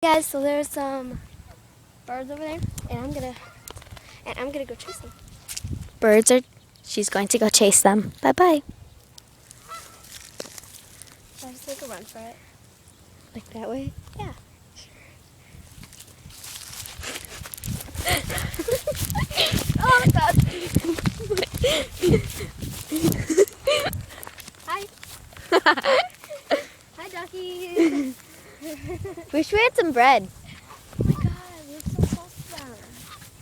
Guys, so there's some birds over there, and I'm gonna go chase them. She's going to go chase them. Bye-bye. Should I just take a run for it? Like that way? Yeah. Oh God! Hi. Hi, ducky. Wish we had some bread. Oh my God, we're so close to them.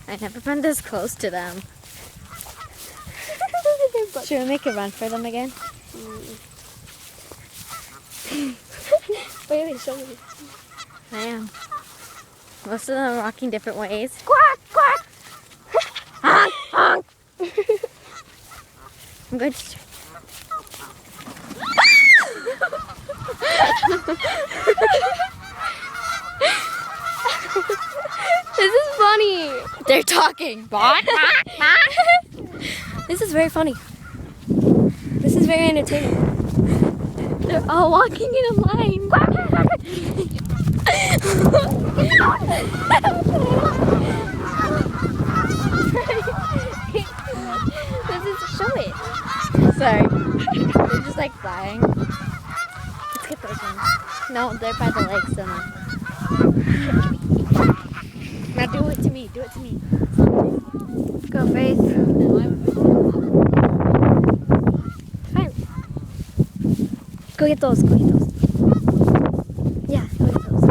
I never been this close to them. Should we make a run for them again? Wait, show me. I am. Most of them are walking different ways. Quack, quack. Honk, honk. I'm going to... This is funny. They're talking. This is very funny. This is very entertaining. They're all walking in a line. This is show it. Sorry. They're just like flying. Let's get those ones. No, they're by the legs. So no. Now do it to me. Do it to me. Go, Faith. Fine. Go get those. Go get those. Yeah, go get those.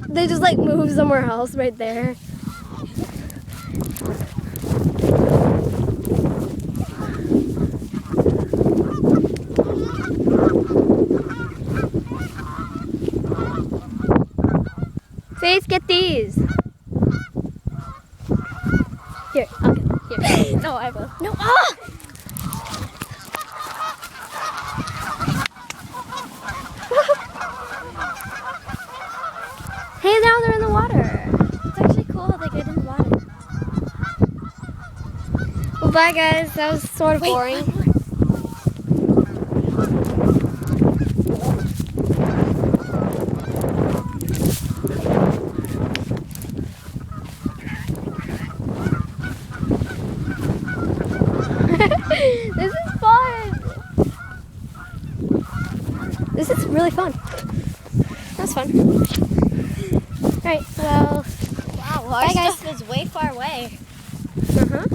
They just like move somewhere else right there. Faith, get these. Here, I'll get them. Here. No, I will. No, ah! Hey, now they're in the water. It's actually cool how they get in the water. Well, bye guys. That was sort of boring. This is fun. This is really fun. That's fun. Alright, well, Wow, bye, guys. stuff is way far away. uh-huh.